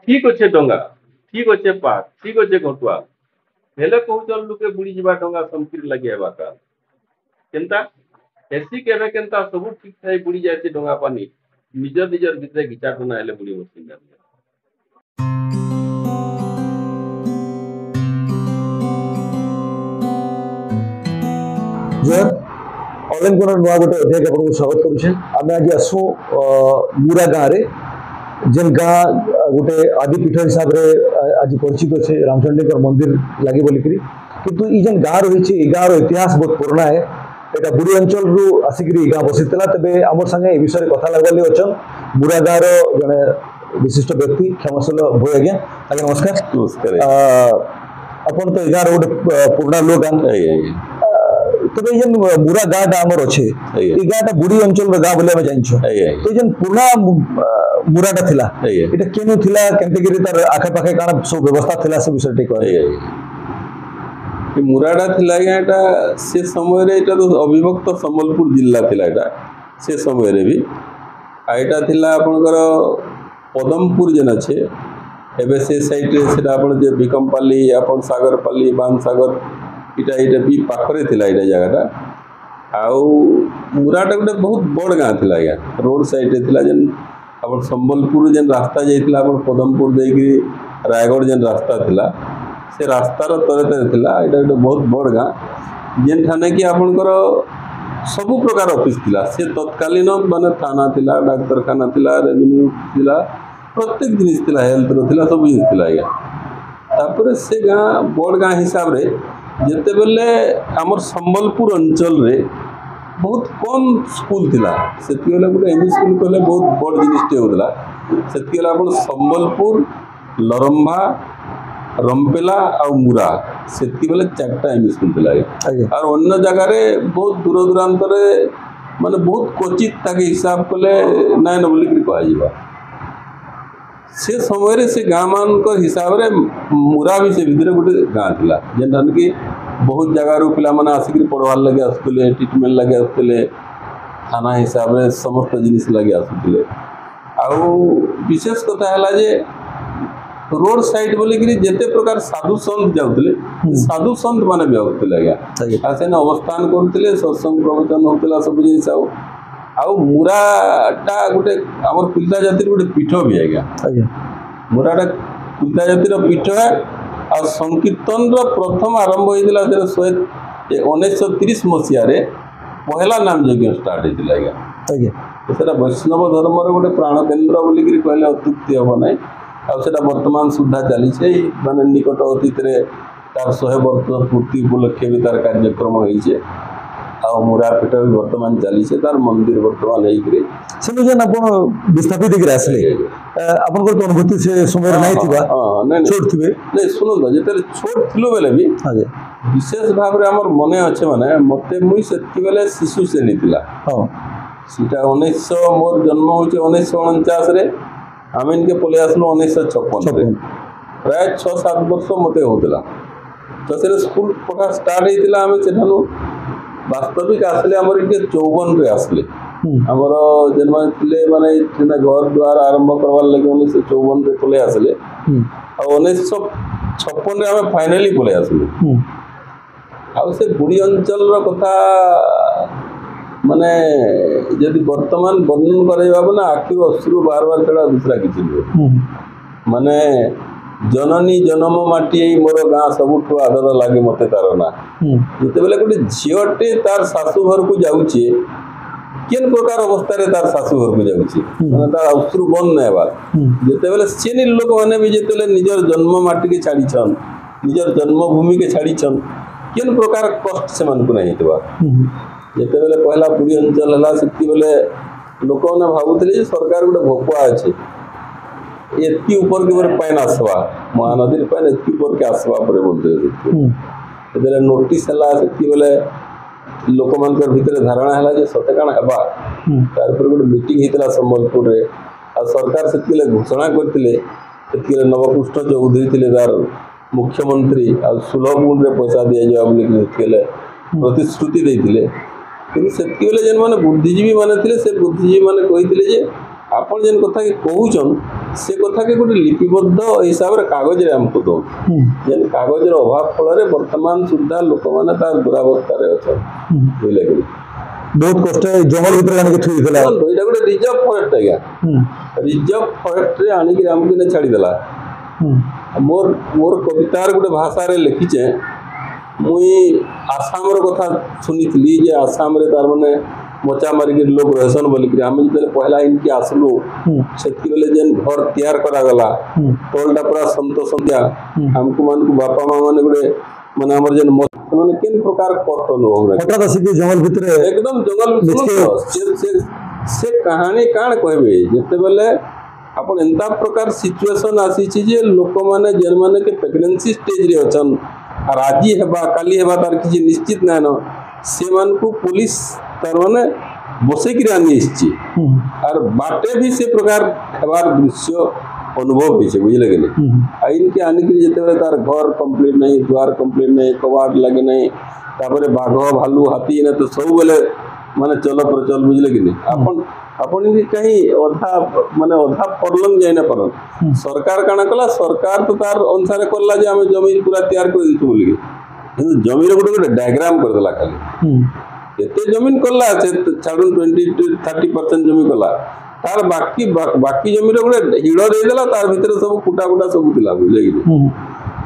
ठीक अच्छे डंगा ठीक अच्छे पाक ठीक अच्छे घटुआ हेले कहूचन लोके बुड़ी जीवा डंगा समकिर लगे हेबा का केनता एसी केबे केनता सब ठीक थाई बुड़ी जायते डंगा पानी निजर निजर भितरे घिचा टना हेले बुड़ी बसिन जर ऑनलाइन कोन नुआ गोटे अध्याय के आपको स्वागत करूछे आमे आज आसु मुरा गाँव रे जेन गाँ गोटे आदि पीठ हिसाब रे आज परिचित अच्छे रामचंडी मंदिर लगे बोलिकी किंतु ई जेन गाँ रही ए गाँव इतिहास बहुत पुराना है एटा बुरी अंचल रु आसिक गाँ बसीला तेज आम संगे ए विषय कथा लगवाली अच्छन मुरा गाँव जड़े विशिष्ट व्यक्ति क्षमाशील भोई आज्ञा आज्ञा नमस्कार नमस्कार अपन तो ए गाँव गोटे पुराना लोक तबे जेन मुरा गाँटा आमर अच्छे ये गाँटा बुढ़ी अंचल गाँ बोले जानिछ तो जेन पुराना मुराटा थिला एटा केनु थिला केनते तार आखे पाखे काना सब व्यवस्था थिला से विषय टिक मुराटा थिला एटा से समय रे एटा तो अविभक्त संबलपुर जिला थिला एटा से समय रे भी एटा थिला आपनकर पदमपुर जेन अच्छे एबे से साइड रे सेटा आपन जे बिकमपाली आपन सागरपाली बानसागर इटा इटा भी पाखरे थिला इटा जगहटा आउ मुराटा गोटे बहुत बड़ गाँ थिला आज्ञा रोड साइड रे थिला जेन अपन संबलपुर जेन रास्ता जाइथिला अपन पदमपुर देकी रायगढ़ जेन रास्ता थिला से रास्तार तरे तरे थिला इटा गोटे बहुत बड़ गाँ जेन ठाने कि आपनकर सबु प्रकार ऑफिस थिला से तत्कालीन माने थाना थिला डाक्तरखाना थिला रेवेन्यू थिला प्रत्येक जिनिस थिला हेल्थ रो थिला सब जिनिस थिला आज्ञा तापर से गाँ बड़ गाँ हिसाब रे जिते बेले आमर संबलपुर अंचल रे बहुत कम स्कूल थिला सेति बेले गोटे एमई स्कूल कहले बहुत बड़ जिनिसटे होतला सेति बेले आपण संबलपुर लरंभा रंपेला आ मुरा सेति बेले चारटा एमई स्कूल थिला और अन्य जगह रे बहुत दूर दूरांत रे माने बहुत क्वचित ताके हिसाब कले नाइन बोली कह जिबा से समय रे से गाँ मान हिसाब रे मुरा भी से भितर गोटे गाँ थिला जेन कि बहुत जगह रू पिला माने आसिक पढ़वार लगे आसुले ट्रिटमेंट लगे आसुले थाना हिसाब रे समस्त जिनिस लगे आसुले आउ विशेष कथा हला जे रोड साइड बोली कि जेते प्रकार साधु संत जाउतले साधु संत माने भी होतले आज्ञा आसेन अवस्थान करतले सत्संग प्रवचन होतला सब जिनिस आउ मुराटा गोटे आमर पिल्ला जातिर गोटे पीठ भी आज्ञा मुराटा पिल्ला जातिर पीठ है आ संकीर्तन प्रथम आरंभ होइतिला 1930 मसीह रे पहला नाम यज्ञ स्टार्ट होइतिला आज्ञा सेटा वैष्णव धर्म रे गोटे प्राण केंद्र बोली कि कहले अत्युक्ति हो नै आ सेटा वर्तमान सुद्धा चली छै माने निकट अतीत रे तार 100 वर्ष पूर्ति उपलक्ष्य भी तार कार्यक्रम होई छै आ मुरा पीठ भी वर्तमान चली छै तार मंदिर वर्तमान हेई कि सेनु जेन अपन विस्थापित के आसले अपन को अनुभूति से समय नहीं थिबा नहीं छोट थिबे नहीं सुनो तो जेते छोट थिलो बेले भी विशेष भाव रे हमर मने अच्छे माने मते मुई सेति बेले शिशु से नितिला हां सीटा 1900 मोर जन्म होचे 1949 रे आमिन के पले आसलो 1956 रे प्राय 6-7 वर्ष मते होतला तो से स्कूल पढ़ा स्टार्ट हेतिला हमें सेठानु वास्तविक आसले हमर इके 54 रे आसले हमर जन्म थिले माने इतना घर द्वार आरंभ करवार लगे 1954 रे पले आसले और 1956 रे हमें फाइनली पले आसले आ से बुढ़ी अंचल रो कथा माने यदि वर्तमान वर्णन करैबा बना आखिर अश्रु बार बार छड़ा दूसरा किछि नहीं माने जननी जन्म माटी मोर गाँ सबुठु आदर लागे मते तार ना जते बेले गोटे झियोटे तार सासू घर को जाउछे केन प्रकार अवस्था रे तार सासू घर को जाउछे माने तार अश्रु बन नै बार जते बेले सेनि लोक माने भी जते बेले निजर जन्म माटी के छाड़ी छन निजर जन्मभूमि के छाड़ी छन केन प्रकार कष्ट से मन को नहीं हेतबा जते बेले पहला पूरी अंचल हला सेति बेले लोक ने भाबुतले सरकार गोटे भोकुआ अछि एति ऊपर के ऊपर पानी आसवा महानदी पानी एति ऊपर के आसवा पर बोलते एबेले नोटिस हला सेति बेले लोक मान के भीतर धारणा हला जे सते काना हबा तार पर गोटे मीटिंग हितला संबलपुर रे आ सरकार सेति बेले घोषणा करतिले सेति बेले नवकृष्ण चौधरी थिले दार मुख्यमंत्री आ सुलभ मूल्य रे पैसा दिया जाव बोली केले प्रतिश्रुति देथिले कि सेति बेले जेन माने बुद्धिजीवी माने थिले से बुद्धिजीवी माने कहिथिले जे आपण जेन कथा के कहउछन से कथा के गोटे लिपिबद्ध हिसाब से कागज आमको दो जेन कागज अभाव फल वर्तमान सुधा लोक मैंने तार दुरावस्था अच्छा बुझे कि बहुत कष्ट जंगल भीतर आने थी यहाँ गोटे रिजर्व फरेस्ट आज्ञा रिजर्व फरेस्ट रे आनिक आमको छाड़देला मोर मोर कवितार गोटे भाषा लिखीचे मुई आसाम कथा शुनी जे आसाम रे तार माने मचा मारिक लोग रहसन बोलिक आम जो पहला इनके आसलु से जेन घर तैयार करागला टोलटा पूरा सन्तोषिया आमको मान बापा माँ मैंने गोटे माने आमर जेन मैंने केन प्रकार कष्ट अनुभव हठात आसिक जंगल भितर एकदम जंगल से कहानी काण कहबे जते बेले आपण एंता प्रकार सिचुएशन आसी जे लोक माने जेन माने के प्रेगनेंसी स्टेज रे अछन और आज हेबा काली हेबा तार किसी निश्चित नाय न से मान को पुलिस तार माने बसैक आनी और बाटे भी से प्रकार हेबार दृश्य अनुभव होइछे बुझले कि आइन के आनिक जते तार घर कंप्लीट नहीं द्वार कंप्लीट नहीं कबाड़ लगे नहीं तापरे बाघ भालू हाथी ने तो सब बेले माने चल प्रचल बुझले कि अपन अपन कहीं अधा माने अधा फरलंग जाई ना परन सरकार काना कला सरकार तो तार अनुसार करला जे हम जमीन पूरा तैयार कर दिछु बोली किंतु जमीन गोटे गोटे डायग्राम कर देला खाली एते जमीन करला से छाडुन 20-30% जमीन करला तार बाकी बाकी जमीन गोटे हिड़ दे देला तार भीतर सब कुटा कुटा सब थिला बुझले कि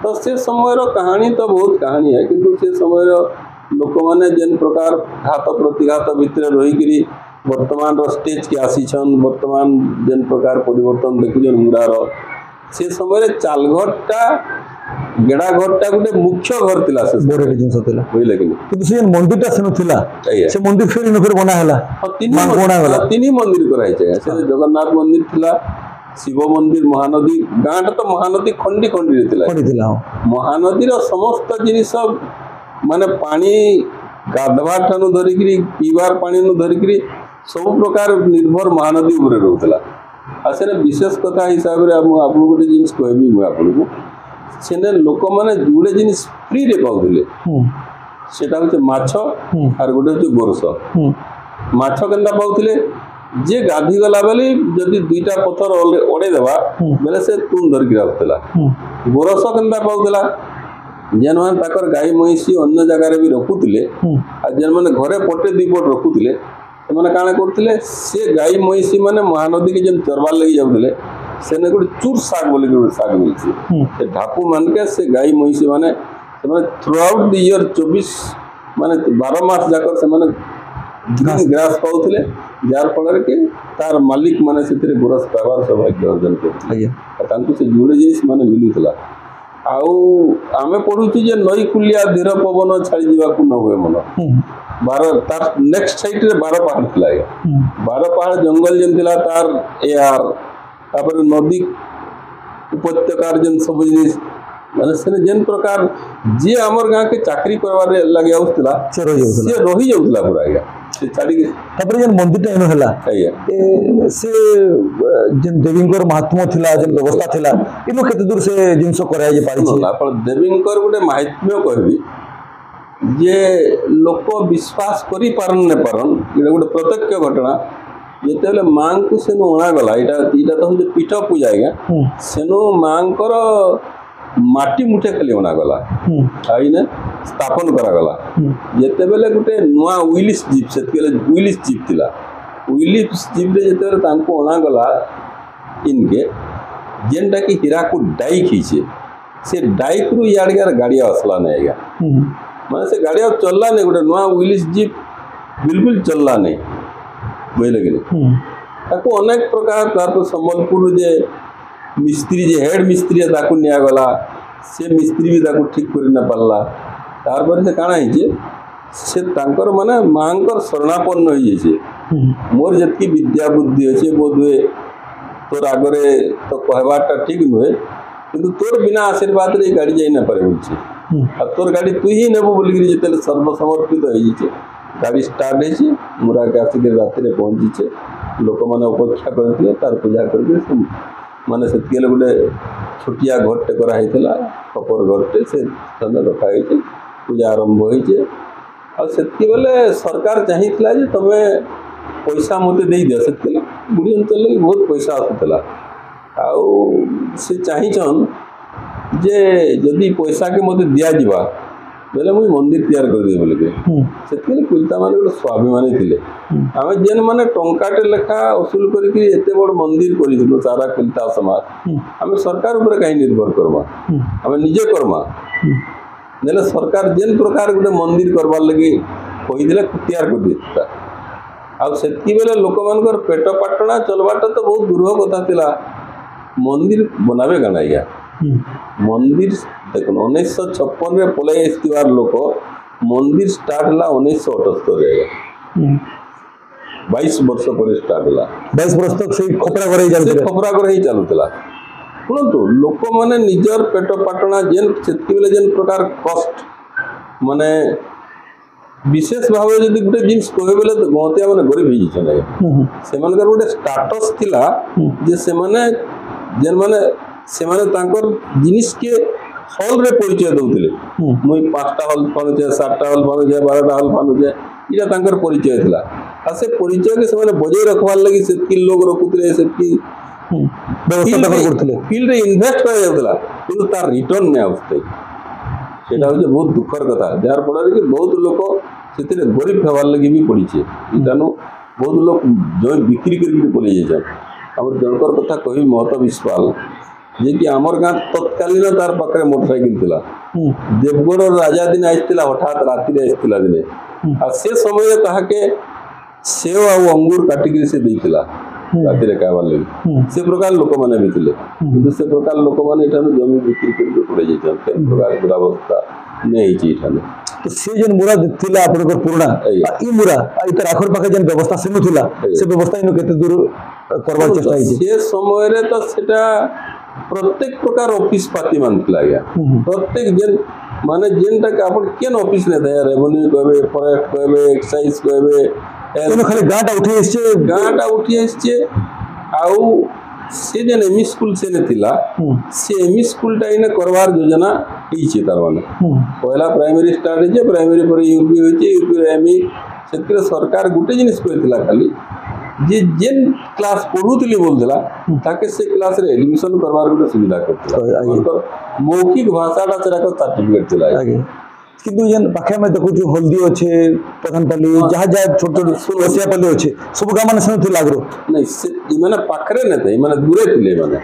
तो से समय रो कहानी तो बहुत कहानी है किंतु से समय रो लोक माने जेन प्रकार घात प्रतिघात भीतर रही करी वर्तमान रो स्टेज के आसी छन वर्तमान जेन प्रकार परिवर्तन देखुजन मुरार से समय चालघरटा गेड़ा घरटा गोटे मुख्य घर थिला से बड़े जिंस थिला बुझले कि किंतु से मंदिरटा सेनु थिला से मंदिर फेर न फेर बना हैला तीन मंदिर कराई छै से जगन्नाथ मंदिर थिला शिव मंदिर महानदी गाँटा तो महानदी खंडी खंडी थिला महानदी रो समस्त जिनिस माने पानी गाधवा ठानु धरिकी पीबार पानी नु धरिकी सब प्रकार निर्भर महानदी उपरे रहउतला आ सेने विशेष कथा हिसाब रे आपन गोटे जिनिस कहबी मु आपन को सेने लोक माने जुड़े जिनिस फ्री रे पाउले सेटा होचे माछ आर गोटे होचे गोरस माछ केनता पाउले जे गाधी गला बेले जदि दुईटा पत्थर ओडे देबा बेले से तुम धरिकी राखतला गोरस केनता पाउतला जेन मान ताकर गाई महिषी अन्य जगह भी रखुले आ जेन माने घरे पटे दुई पट रखुले से माने काना करथिले से गाई महिषी माने महानदी के जेन चरबार लगी जाउले सेने गोटे चूर साग बोली गोटे साग मिलछि से ढापू मान के से गाई महिषी माने थ्रू आउट द ईयर 24 माने 12 मास जाकर से माने ग्रास पाउथिले जार फल के तार मालिक माने से गोरस पावार सौभाग्य अर्जन करथिले तांकु से जुड़े जिनिस माने मिलुथला आउ आमे पढुछु जे नई कुलिया धीर पवन छाड़ी जीवा को न होए मन 12 तार नेक्स्ट साइड रे 12 पहाड़ थिला 12 पहाड़ जंगल जेन थिला तार एआर तापर नदी उपत्यकार जेन सब जिनिस माने से जेन प्रकार जे हमर गां के चाकरी करबार लागि आउतला से रही जाउतला पूरा आया से छाड़ी के तापर जेन मंदिरटा एनो हला ए से जेन देवींकर महात्मा थिला जेन व्यवस्था थिला इनो केते दूर से जिंसो कराय जे पारि छी आपण देवींकर गोटे महात्म्य कहबी जे लोक विश्वास करि पारन ने पारन इटा गोटे प्रत्यक्ष घटना जेतेले मां को सेनु ओणा गला इटा तो जे पीठ पूजा आज्ञा सेनु मांकर माटी मुठे खाली ओणा गला आइने स्थापन करा गला जेते बेले गोटे नुआ उइलिस जीप सेतकेले उइलिस जीप थिला उइलिस जीप रे जेते तांको ओणा गला इनके जेनटा कि हीराकुद डाइक हिचे से डाइक रु याडगार गाड़ी असला नै आज्ञा माने से गाड़ी चलला नै गोटे नुआ उइलिस जीप बिल्कुल चलला नै बुझले कि ताको अनेक प्रकार तार तो संबलपुर जे मिस्त्री जे हेड मिस्त्री ताको निया गला से मिस्त्री भी ताको ठीक करि न पारला तार पर से काना हिचे से तांकर माने मांकर शरणापन्न होई जे मोर जतकी विद्या बुद्धि अछि बोधवे तोर आगरे तो कहबाटा ठीक नुहे किंतु तोर बिना आशीर्वाद रे गाड़ी जाई न पारे बोलछि आ तोर गाड़ी तू ही नेबो बोली कि जेते सर्व समर्पित होई जे गाड़ी स्टार्ट है मुरा के आसिक राति रे पहुंची छे लोक माने अपेक्षा करथिले तार पूजा करके माने सेतकेले गोटे छोटिया घरटे करा हैतला कपर घरटे से तने रखा है पूजा आरंभ होई छे आ सेतकी बेले सरकार चाहितला जे तमे पैसा मते देई दे सेतकेले बुढ़ी अंचल लगी बहुत पैसा आसुतला आउ से चाहिछन जे जदि पैसा के मते दिया जिबा बेले मुई मंदिर तैयार कर दे बोले के सेतले कुलता माने गोटे स्वाभिमानी थिले आमे जेन माने टंकाटे लेखा वसूल करके एते बड़ मंदिर करि दिलो सारा कुलता समाज आमे सरकार ऊपर काई निर्भर करबा आमे निजे करबा नेले सरकार जेन प्रकार गोटे मंदिर करबार लगी कहि दिले तैयार कर दिता आ सेतकी बेले लोक मानकर पेट पाटणा चलबाटा तो बहुत दूर कथा थिला मंदिर बनावे गाना या मंदिर देखो 1956 रे पলাই आस्तिवार लोक मंदिर स्टार्ट हला 1978 रे 22 वर्ष पर स्टार्ट हला 22 वर्ष तक से खपरा घर ही चलुतला सुनतु लोक माने निजर पेट पाटणा जेन सेतकी बेले जेन प्रकार कष्ट माने विशेष भाव जदि गोटे जिनिस कहे बेले तो गहतिया माने गरीब ही छन से मानकर गोटे स्टेटस थिला जे से माने जेन माने से माने तांकर जिनिस के हॉल रे परिचय दउतिले मुई 5टा हॉल पानुचे 7टा हॉल पानुचे 12टा हॉल पानुचे इटा तांकर परिचय थिला आ से परिचय के से माने बजै रखवार लागि सेतकी लोग रखुतले सेतकी व्यवस्था करथले फील्ड रे इन्वेस्ट कर जाउतला किंतु तार रिटर्न नै आउतै सेटा होजे बहुत दुखर कथा जार फल कि बहुत लोक से गरीब हेबार लगे भी पड़ी इटानु बहुत लोग जो बिक्री करके पलि जाए आम जनकर कथा कह महतो विश्वाल जे कि आमर गाँ तत्कालीन तार पाखे मोटरसाइकिल थिला देवगढ़ राजा दिन आसला हठात राति आसला दिने आ से समय ताके सेव आ अंगूर काटिक से देइतिला राति खाइबार लगे से प्रकार लोक मैंने भी थे कि से प्रकार लोक मैंने जमी बिक्री करके पड़े जाते प्रकार दुरावस्था नहीं तो से जन मुरा थिला आपनकर पुराना ई मुरा इतर आखर पाखे जन व्यवस्था सेनु थिला से व्यवस्था इनो केते दूर करबार चेष्टा है से समय रे तो सेटा प्रत्येक प्रकार ऑफिस पाती मान थिला गया प्रत्येक जन माने जेनटा के आपण केन ऑफिस ने दया रेवेन्यू कहबे फॉरेस्ट कहबे एक्साइज कहबे एनो खाली गाटा उठी आछे आउ से जन एमई स्कूल से ने थिला से एमई स्कूल टा इने करवार योजना हिचे तार माने पहला प्राइमरी स्टार्ट हे प्राइमरी पर यूपी होचे यूपी एमई सेतिर सरकार गुटे जिनिस कहथिला खाली जे जेन क्लास पढुतली बोलथिला ताके से क्लास रे एडमिशन करवार गुटे सुविधा करथिला मौखिक भाषाटा सेरा सर्टिफिकेट थिला किंतु जन पाखे में देखु जो हल्दी अच्छे प्रधानपाली जहाँ जहाँ छोट छोट रसियापाली अच्छे सब गाँव मैंने सुन आगु नहीं से माने पाखरे न थे माने दूरे थिले माने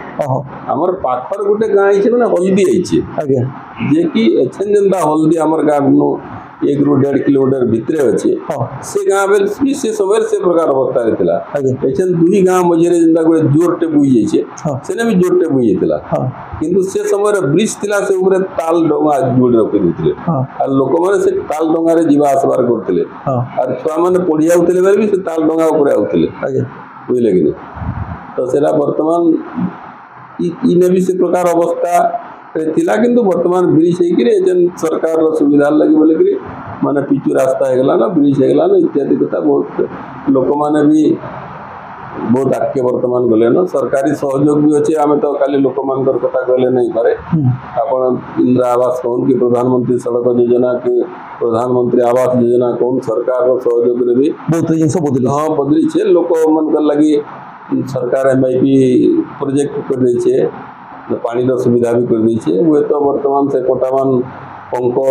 हमर पाखर गुटे गाँ आइछे माने हल्दी आइछे आगे जे कि एछन जंदा हल्दी हमर गाँव नो 1 ରୁ 1.5 किलोमीटर भितरे अच्छे से गाँव बेल से समय से प्रकार अवस्था रहथिला एछन दुई गाँव मझरे जंदा गुटे जोरटे बुई जाइछे सेने भी जोरटे बुई जेतिला किंतु से समय रे ब्रिज थिला से ऊपर ताल डोंगा जोड़ रखि दिथिले आ लोक माने से ताल डोंगा रे जीवा आसबार करथिले आ छुआ माने पढ़ि आउथिले बेल भी से ताल डोंगा ऊपर आउथिले बुझले कि तो सेरा वर्तमान इने भी से प्रकार अवस्था थिला किंतु वर्तमान ब्रिज है कि जन सरकार रो सुविधा लगी बोले कि माने पिचु रास्ता हेगला ना ब्रिज हेगला ना इत्यादि कथा बहुत लोक माने भी बहुत आगे वर्तमान गले ना सरकारी सहयोग भी अच्छे आम तो खाली लोक मानकर कथा कहले नहीं पारे आपण इंदिरा आवास कौन कि प्रधानमंत्री सड़क योजना के प्रधानमंत्री आवास योजना कौन सरकार रो सहयोग रे भी बहुत जिनस बदली हां बदली छे लोक मानकर लगी सरकार एमआईपी प्रोजेक्ट कर दै छे पानी रो सुविधा भी कर दै छे वो तो वर्तमान से कोटामान पंको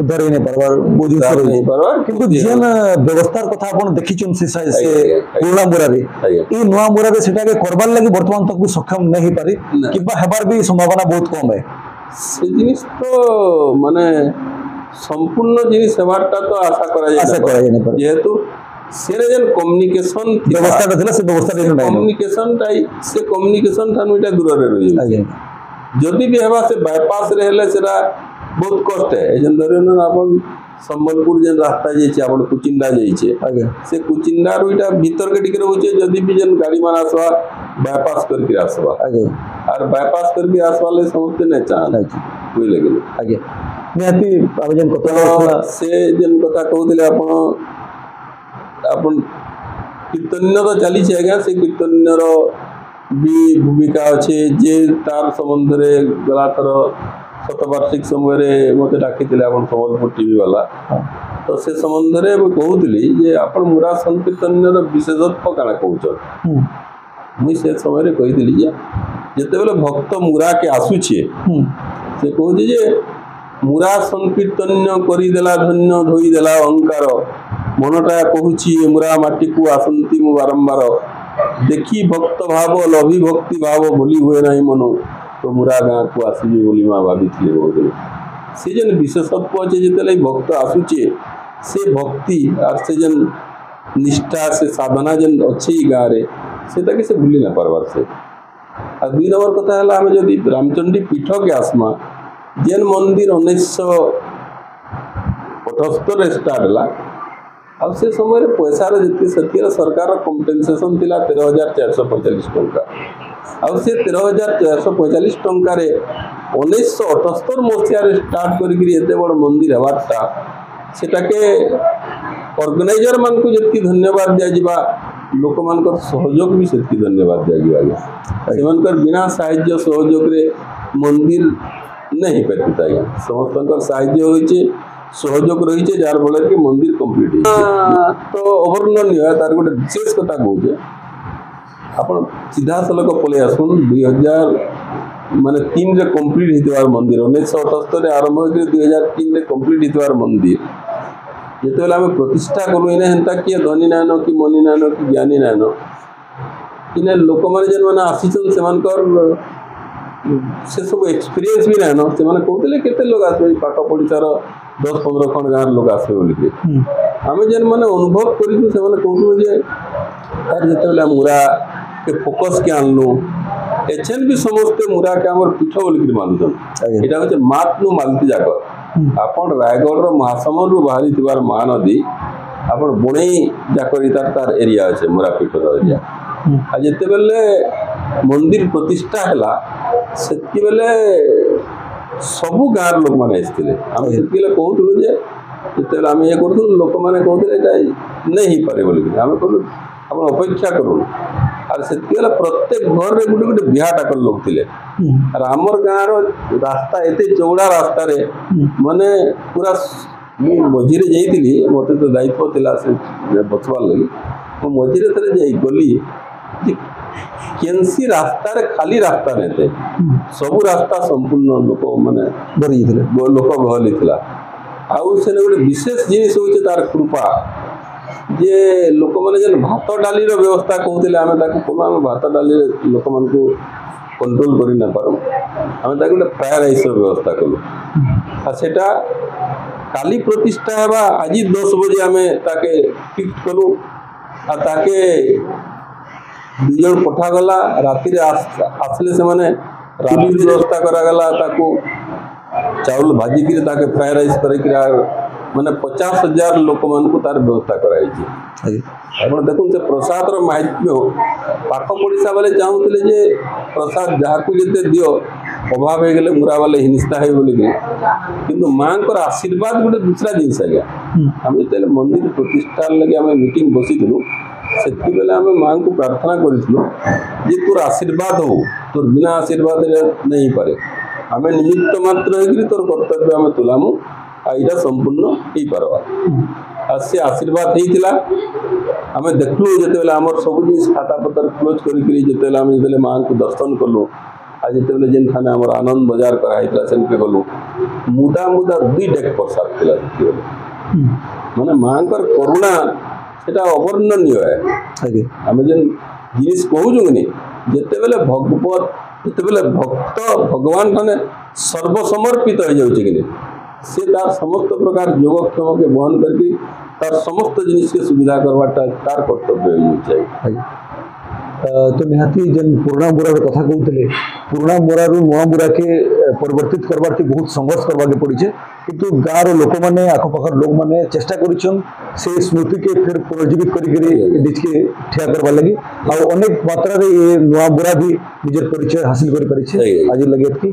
धरे नहीं परवार बुझु नहीं परवार किंतु जेन व्यवस्था कथा आपण देखिचन से पुराना मुरा रे ई नवा मुरा रे सेटा के करबार लागि वर्तमान तक भी सक्षम नहीं पारी किबा हेबार भी संभावना बहुत कम है से जिनिस तो माने संपूर्ण जिनिस हेबारटा तो आशा करा जाय ना जेहेतु सेरे जन कम्युनिकेशन व्यवस्था थिला से व्यवस्था नहीं कम्युनिकेशन टाइ से कम्युनिकेशन थानु इटा दूर रे रही जदि भी हेबा से बाईपास रे हेले सेरा बहुत कष्ट है जन धरन आपण संबलपुर जन रास्ता जे छै आपण कुचिंडा जे छै से कुचिंडा रो इटा भीतर के टिके होचे जदि भी जन गाड़ी मान आसवा बाईपास करके आसवा और बाईपास करके आसवा ले समझते नहीं चाहना कोई लगे आगे निहाती आवेदन कथा से जन कथा कहउतले आपण कीर्तन्य तो चली छे आज्ञा से कीर्तन्य रो भी भूमिका अच्छे जे तार संबंध रे गला थर शतवार्षिक समय मत डाकी संबलपुर टीवी वाला तो से संबंध में कहूली जे आप मुरा संकीर्तन विशेषत्व क्या कहून मुई से समय कही जिते भक्त मुरा के आसुचे से कहूँ जे मुरा संकीर्तन्य करदेला धन्य धोईदेला अहंकार मनटा कहूची मुरा माटी को आसंती मु बारंबार देखी भक्त भाव लभी भक्ति भाव भूली हुए ना मन तो मुरा गाँ को आसबी बोली माँ भाभी बहुत से जेन विशेषत्व अच्छे जिते भक्त आसुचे से भक्ति और से जेन निष्ठा से साधना जेन अच्छे गाँव में से से भूली ना पार्बार से आ 2 नंबर कथा है आम जदि रामचंडी पीठ के आसमा जेन मंदिर 1978 स्टार्ट है अब से समय पैसार जी सरकार कंपेनसेशन थी 13,445 टंका अब से 13,445 टंकार 1978 मसीह स्टार्ट करते बड़ मंदिर हबार्टा सेटाके ऑर्गेनाइजर मान को जितकी धन्यवाद दिया लोक मान सहयोग भी से धन्यवाद दिया से बिना साहाय्य सहयोग रे मंदिर नहीं पाता आज्ञा समस्त साहाय्य होइचे सहयोग रही जार फल कि मंदिर कंप्लीट तो अवर्णनीय तार गोटे विशेष कथा कहूचे आप सीधा सलक पलि आसुन 2000 माने 3 रे कंप्लीट होइतवार मंदिर 1978 आरंभ होकर 2003 रे कंप्लीट होइतवार मंदिर जिते आम प्रतिष्ठा करूँ इना हेन्ता किए धनी नान कि मनी नान कि ज्ञानी नान इना लोक मैंने जेन मैंने आसीचन से सब एक्सपीरियंस भी नान से कहते केते लोग आसबे पाख पड़िशार 10-15 खंड गाँव लोग आसबे बोलिके आम जेन मैंने अनुभव करूँ से कहूँ जे तार जिते मुरा के फोकस के आनलु एछेन भी समस्ते मुरा के आम पीठ बोलिक मानुछन यहाँ हूँ मातनु मालती जाक आपण रायगढ़ महासमन रु बाहरी थिबार महानदी आपण बुणई जाकरी तार एरिया अच्छे मुरा पीठ एरिया आ जिते बेले मंदिर प्रतिष्ठा है सेति बेले सबु गाँव लोक मैंने आसते आम से कहूँ जे जिते आम ये करूँ लोक मैंने कहते नहीं हो पारे बोलिक आम कहूँ आप अपेक्षा करूँ और से प्रत्येक घर में गोटे गोटे बिहा टाकर लोग थे और आमर गाँव रास्ता एत चौड़ा रास्ता रे माने पूरा मझीरे जाइली मत तो दायित्व थिला से बचवार लगी मो मझीरे थे जा गली केनसी रास्ता रे खाली रास्ता नहीं थे सबू रास्ता संपूर्ण लोक माने भरी लोक गहली थिला आउ से गोटे विशेष जिनिस होचे तार कृपा जे लोक मैंने जेन भात डाली व्यवस्था कहते आम आम भात डाली लोक मान कंट्रोल कर ना पार आम गोटे फ्राए राइस व्यवस्था कलु सेटा काली प्रतिष्ठा है आज 10 बजे आम ताके फिक्स कलु ताके 2 जन पठागला राति आसले से माने राति व्यवस्था करागला ताको चाउल भाजिक फ्राए राइस कर माने 50,000 लोक मान को तार व्यवस्था कराई आप देखुन से प्रसाद महात्म्य पाख पड़िशा वाले चाहूले जे प्रसाद जहाँ को जिते दियो अभाव हो गले मुरा वाले हिंसा है बोलिके किंतु माँ आशीर्वाद गोटे दूसरा जिनस आज्ञा आम जो मंदिर प्रतिष्ठा लगे आम मीटिंग बसीलु से आम माँ को प्रार्थना करूँ जे तोर आशीर्वाद हो तोर बिना आशीर्वाद नहीं पारे आम निमित्त मात्र हो तोर कर्तव्य आम तुलामु आईटा संपूर्ण हो पार्बा से आशीर्वाद होता आम देखलु जो आम सब जिन खाता पतर क्लोज करते आम जो माँ को दर्शन कलु आज जो जेन थाने आम आनंद बजार कराइला से गलु मुदा मुदा 2 डेक प्रसाद थी माने माँ करुणा से अवर्णनीय है आम जेन जिनिस कहूँ कि जिते बेले भगवत जिते बेले भक्त भगवान ठाने सर्वसमर्पित हो जाऊँ कि से तार समस्त प्रकार योगक्षेम के बहन करके तार समस्त जिनिस के सुविधा करवाटा तार कर्तव्य हो चाहिए तो निहाती जेन पुराना मुरार कथा कहते पुराना मुरारू नुआ मुरा के परिवर्तित करवार के बहुत संघर्ष करवा के पड़ी किंतु गाँव लोक मैंने आखपाखर लोक मैंने चेष्टा करिछन से स्मृति के फिर पुनर्जीवित करके ठिया करवा लगी और अनेक मात्रा रे ये नुआ मुरा भी निजर परिचय हासिल कर पारिछे आज लगे की